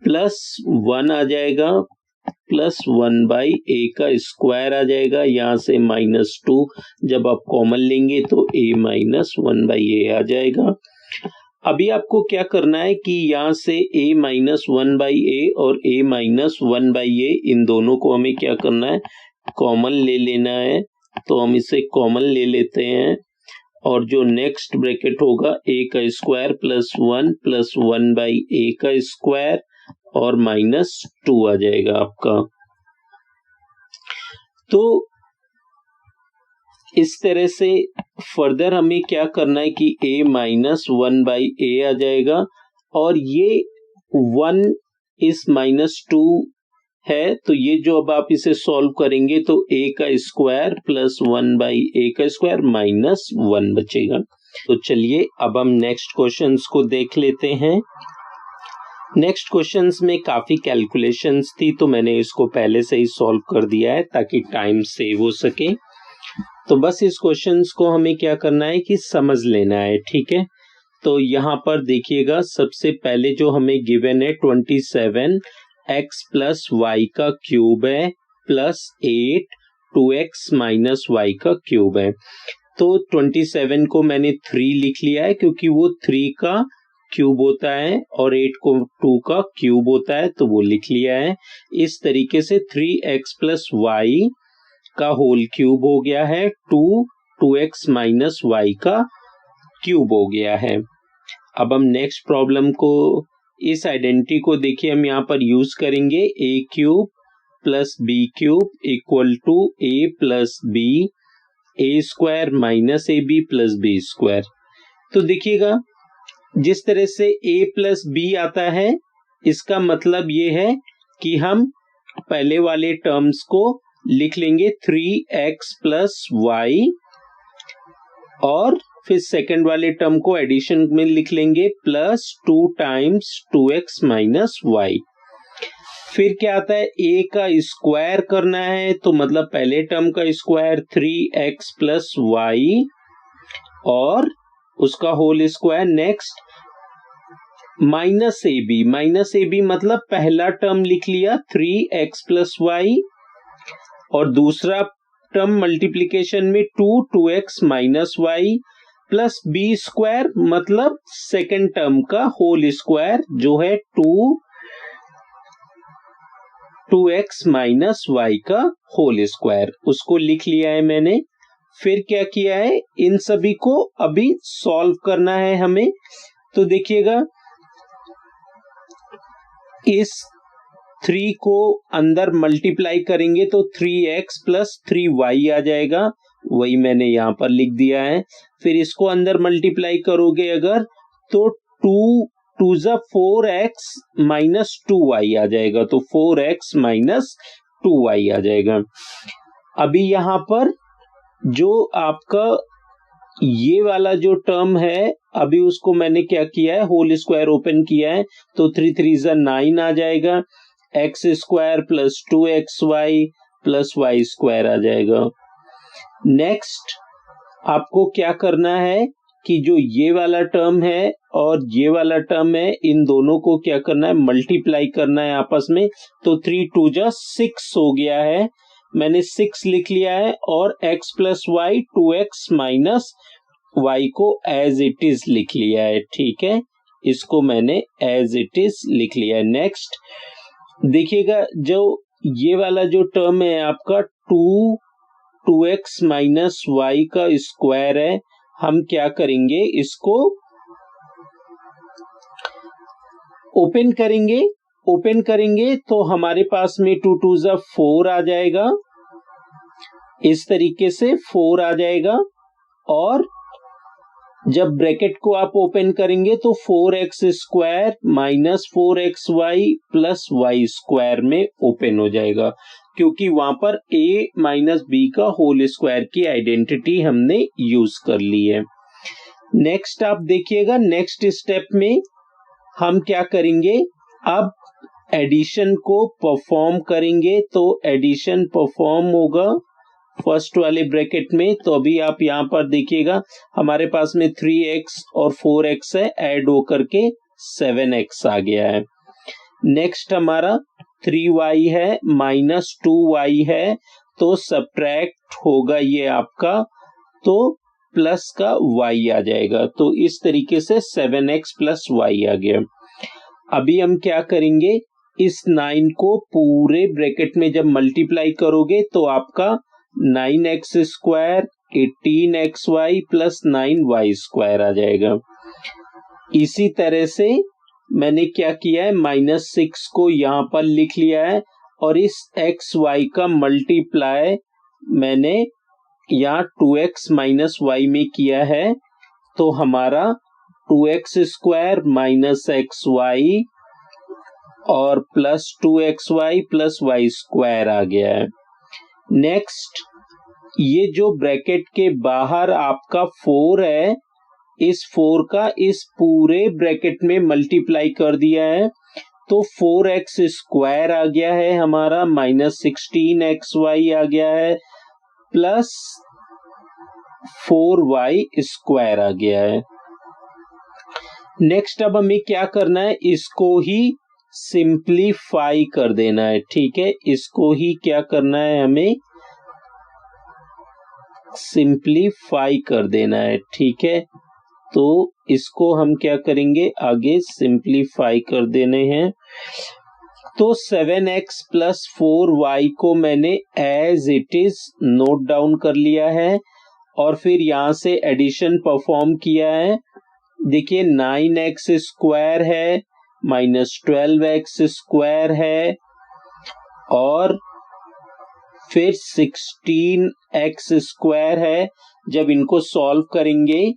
प्लस 1 आ जाएगा, प्लस 1/a का स्क्वायर आ जाएगा। यहां से माइनस 2 जब आप कॉमन लेंगे तो a माइनस 1/a आ जाएगा। अभी आपको क्या करना है कि यहां से a माइनस 1/a और a माइनस 1/a इन दोनों को हमें क्या करना है, कॉमन ले लेना है। तो हम इसे कॉमन ले लेते हैं और जो नेक्स्ट ब्रैकेट होगा a का स्क्वायर प्लस 1 प्लस 1/a का स्क्वायर और माइनस 2 आ जाएगा आपका। तो इस तरह से फर्दर हमें क्या करना है कि a माइनस 1/a आ जाएगा और ये 1 इस माइनस 2 है, तो ये जो अब आप इसे सॉल्व करेंगे तो a का स्क्वायर प्लस 1/a का स्क्वायर माइनस 1 बचेगा। तो चलिए अब हम नेक्स्ट क्वेश्चंस को देख लेते हैं। नेक्स्ट क्वेश्चंस में काफी कैलकुलेशंस थी, तो मैंने इसको पहले से ही सॉल्व कर दिया है ताकि टाइम सेव हो सके। तो बस इस क्वेश्चंस को हमें क्या करना है कि समझ लेना है, ठीक है। तो यहाँ पर देखिएगा, सबसे पहले जो हमें गिवन है 27 x प्लस वाई का क्यूब है प्लस 8 2x माइनस वाई का क्यूब है। तो 27 को मैंने 3 लिख लिया है क्योंकि वो 3 का क्यूब होता है और 8 को 2 का क्यूब होता है, तो वो लिख लिया है। इस तरीके से 3x प्लस वाई का होल क्यूब हो गया है, 2x माइनस वाई का क्यूब हो गया है। अब हम नेक्स्ट प्रॉब्लम को, इस आइडेंटिटी को देखिए हम यहाँ पर यूज करेंगे, a cube plus B cube equal to a plus B, a square minus A B plus B square. तो देखिएगा जिस तरह से a प्लस बी आता है, इसका मतलब ये है कि हम पहले वाले टर्म्स को लिख लेंगे 3x प्लस वाई और फिर सेकंड वाले टर्म को एडिशन में लिख लेंगे plus 2 times 2x minus Y. फिर क्या आता है, a का स्क्वायर करना है, तो मतलब पहले टर्म का स्क्वायर 3x प्लस वाई और उसका होल स्क्वायर। नेक्स्ट माइनस ए बी मतलब पहला टर्म लिख लिया 3x प्लस वाई और दूसरा टर्म मल्टीप्लीकेशन में 2x minus Y plus B square मतलब सेकेंड टर्म का होल स्क्वायर जो है 2x माइनस वाई का होल स्क्वायर, उसको लिख लिया है मैंने। फिर क्या किया है, इन सभी को अभी सॉल्व करना है हमें। तो देखिएगा इस 3 को अंदर मल्टीप्लाई करेंगे तो 3x प्लस 3y आ जाएगा, वही मैंने यहाँ पर लिख दिया है। फिर इसको अंदर मल्टीप्लाई करोगे अगर तो 2 जा 4x माइनस 2y आ जाएगा, तो 4x माइनस 2y आ जाएगा। अभी यहाँ पर जो आपका ये वाला जो टर्म है अभी उसको मैंने क्या किया है, होल स्क्वायर ओपन किया है, तो 3 3 9 आ जाएगा, x square plus 2xy plus Y square आ जाएगा। नेक्स्ट आपको क्या करना है कि जो ये वाला टर्म है और ये वाला टर्म है, इन दोनों को क्या करना है, मल्टीप्लाई करना है आपस में। तो 3 2 6 हो गया है, मैंने 6 लिख लिया है, और x plus Y 2x minus Y को एज इट इज लिख लिया है। ठीक है, इसको मैंने एज इट इज लिख लिया है। नेक्स्ट देखिएगा, जो ये वाला जो टर्म है आपका 2x माइनस वाई का स्क्वायर है, हम क्या करेंगे, इसको ओपन करेंगे तो हमारे पास में 2 2 4 आ जाएगा, इस तरीके से 4 आ जाएगा। और जब ब्रैकेट को आप ओपन करेंगे तो 4x square minus 4xy plus Y square में ओपन हो जाएगा, क्योंकि वहां पर a माइनस बी का होल स्क्वायर की आइडेंटिटी हमने यूज कर ली है। नेक्स्ट आप देखिएगा, नेक्स्ट स्टेप में हम क्या करेंगे, अब एडिशन को परफॉर्म करेंगे। तो एडिशन परफॉर्म होगा फर्स्ट वाले ब्रैकेट में, तो अभी आप यहां पर देखिएगा हमारे पास में 3x और 4x है, ऐड होकर के 7x आ गया है। नेक्स्ट हमारा 3y है माइनस 2y है, तो सब्ट्रैक्ट होगा ये आपका, तो प्लस का y आ जाएगा। तो इस तरीके से 7x प्लस y आ गया। अभी हम क्या करेंगे, इस 9 को पूरे ब्रैकेट में जब मल्टीप्लाई करोगे तो आपका 9x square 18xy plus 9y square आ जाएगा। इसी तरह से मैंने क्या किया है, -6 को यहां पर लिख लिया है, और इस xy का मल्टीप्लाई मैंने यहाँ 2x माइनस वाई में किया है, तो हमारा 2x स्क्वायर माइनस xy और plus 2xy plus Y square आ गया है। नेक्स्ट ये जो ब्रैकेट के बाहर आपका 4 है, इस 4 का इस पूरे ब्रैकेट में मल्टीप्लाई कर दिया है, तो 4x स्क्वायर आ गया है हमारा, माइनस 16xy आ गया है, प्लस 4y स्क्वायर आ गया है। नेक्स्ट अब हमें क्या करना है, इसको ही सिंप्लीफाई कर देना है। ठीक है, इसको ही क्या करना है, हमें सिंप्लीफाई कर देना है। ठीक है, तो इसको हम क्या करेंगे, आगे सिंप्लीफाई कर देने हैं। तो 7x प्लस 4y को मैंने as it is note down कर लिया है, और फिर यहां से एडिशन परफॉर्म किया है। देखिए 9x स्क्वायर है माइनस 12x स्क्वायर है, और फिर 16x स्क्वायर है। जब इनको सॉल्व करेंगे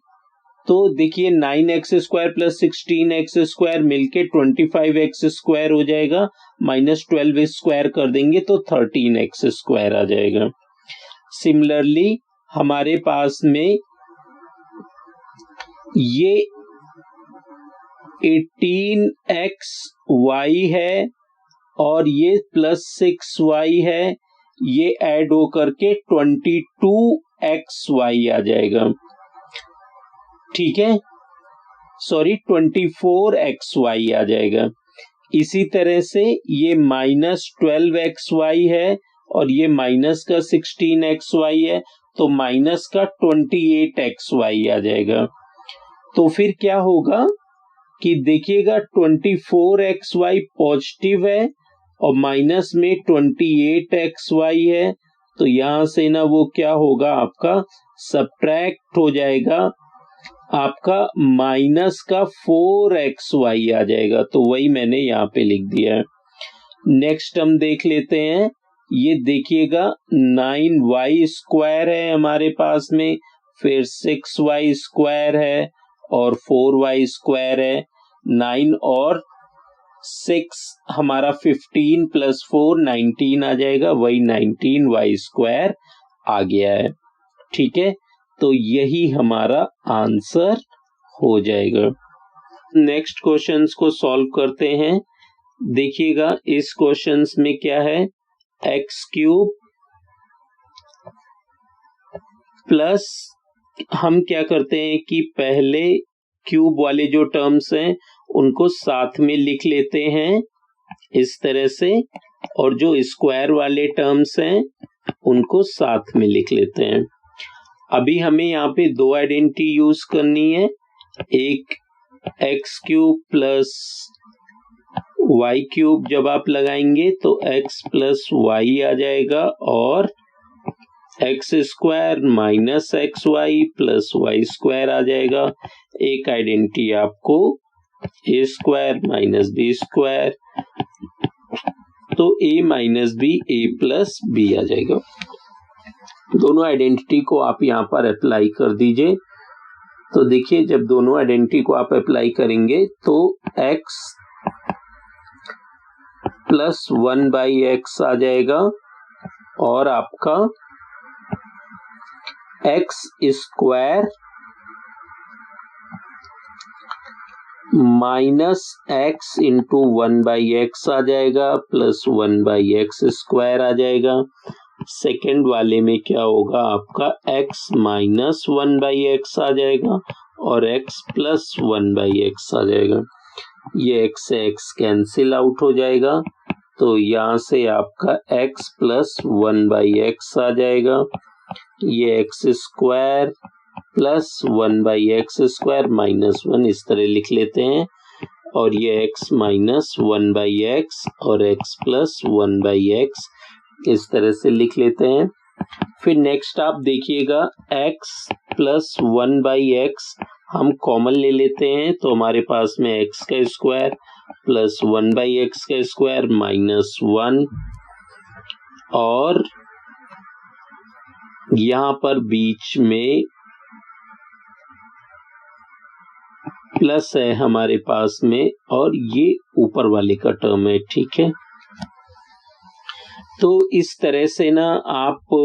तो देखिए 9x square plus 16x square मिलके 25x स्क्वायर हो जाएगा, माइनस 12 स्क्वायर कर देंगे तो 13x स्क्वायर आ जाएगा। सिमिलरली हमारे पास में ये 18xy है और ये प्लस 6y है, ये ऐड होकर के 22xy आ जाएगा। ठीक है, सॉरी 24xy आ जाएगा। इसी तरह से ये माइनस 12xy है और ये माइनस का 16xy है, तो माइनस का 28xy आ जाएगा। तो फिर क्या होगा कि देखिएगा 24xy पॉजिटिव है और माइनस में 28xy है, तो यहां से ना वो क्या होगा, आपका सब्ट्रैक्ट हो जाएगा, आपका माइनस का 4xy आ जाएगा। तो वही मैंने यहाँ पे लिख दिया है। नेक्स्ट हम देख लेते हैं, ये देखिएगा 9y स्क्वायर है हमारे पास में, फिर 6y स्क्वायर है और 4y स्क्वायर है। 9 और 6 हमारा 15 प्लस 4 19 आ जाएगा, वही 19y स्क्वायर आ गया है। ठीक है, तो यही हमारा आंसर हो जाएगा। नेक्स्ट क्वेश्चंस को सॉल्व करते हैं। देखिएगा इस क्वेश्चंस में क्या है, एक्स क्यूब प्लस, हम क्या करते हैं कि पहले क्यूब वाले जो टर्म्स हैं उनको साथ में लिख लेते हैं इस तरह से, और जो स्क्वायर वाले टर्म्स हैं उनको साथ में लिख लेते हैं। अभी हमें यहाँ पे दो आइडेंटिटी यूज करनी है, एक X cube plus Y cube जब आप लगाएंगे तो एक्स प्लस वाई आ जाएगा, और x square minus x y plus Y square आ जाएगा। एक आइडेंटिटी आपको a square minus B square, तो a minus B a plus b आ जाएगा। दोनों आइडेंटिटी को आप यहाँ पर अप्लाई कर दीजिए। तो देखिए जब दोनों आइडेंटिटी को आप अप्लाई करेंगे तो x प्लस 1/x आ जाएगा, और आपका x square minus x into 1/x आ जाएगा, प्लस 1/x स्क्वायर आ जाएगा। सेकेंड वाले में क्या होगा, आपका x माइनस 1/x आ जाएगा और x प्लस 1/x आ जाएगा। ये x से x कैंसिल आउट हो जाएगा, तो यहाँ से आपका x प्लस 1/x आ जाएगा। ये x square plus 1/x square minus 1 इस तरह लिख लेते हैं, और ये x माइनस 1/x और x प्लस 1/x इस तरह से लिख लेते हैं। फिर नेक्स्ट आप देखिएगा x प्लस 1/x हम कॉमन ले लेते हैं, तो हमारे पास में x का स्क्वायर प्लस 1/x का स्क्वायर माइनस 1, और यहाँ पर बीच में प्लस है हमारे पास में, और ये ऊपर वाले का टर्म है, ठीक है। तो इस तरह से ना आप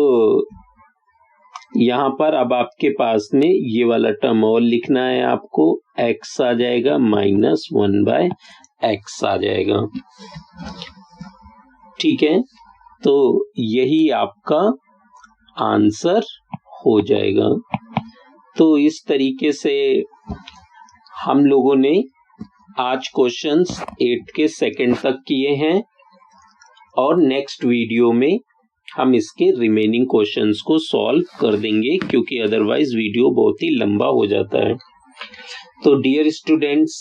यहाँ पर अब आपके पास में ये वाला टर्म और लिखना है आपको, x आ जाएगा माइनस 1/x आ जाएगा, ठीक है। तो यही आपका आंसर हो जाएगा। तो इस तरीके से हम लोगों ने आज क्वेश्चंस 8 के सेकंड तक किए हैं, और नेक्स्ट वीडियो में हम इसके रिमेनिंग क्वेश्चंस को सॉल्व कर देंगे, क्योंकि अदरवाइज वीडियो बहुत ही लंबा हो जाता है। तो डियर स्टूडेंट्स,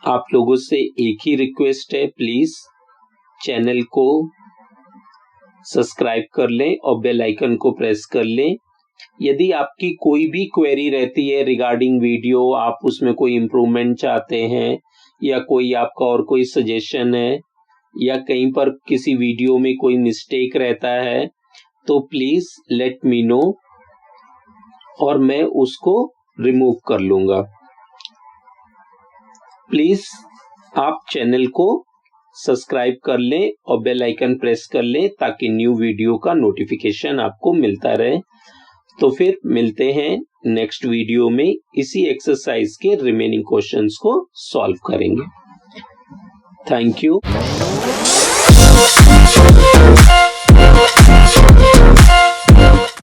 आप लोगों से एक ही रिक्वेस्ट है, प्लीज चैनल को सब्सक्राइब कर लें और बेल आइकन को प्रेस कर लें। यदि आपकी कोई भी क्वेरी रहती है रिगार्डिंग वीडियो, आप उसमें कोई इम्प्रूवमेंट चाहते हैं, या कोई आपका और कोई सजेशन है, या कहीं पर किसी वीडियो में कोई मिस्टेक रहता है, तो प्लीज लेट मी नो, और मैं उसको रिमूव कर लूंगा। प्लीज आप चैनल को सब्सक्राइब कर लें और बेल आइकन प्रेस कर लें, ताकि न्यू वीडियो का नोटिफिकेशन आपको मिलता रहे। तो फिर मिलते हैं नेक्स्ट वीडियो में, इसी एक्सरसाइज के रिमेनिंग क्वेश्चंस को सॉल्व करेंगे। Thank you.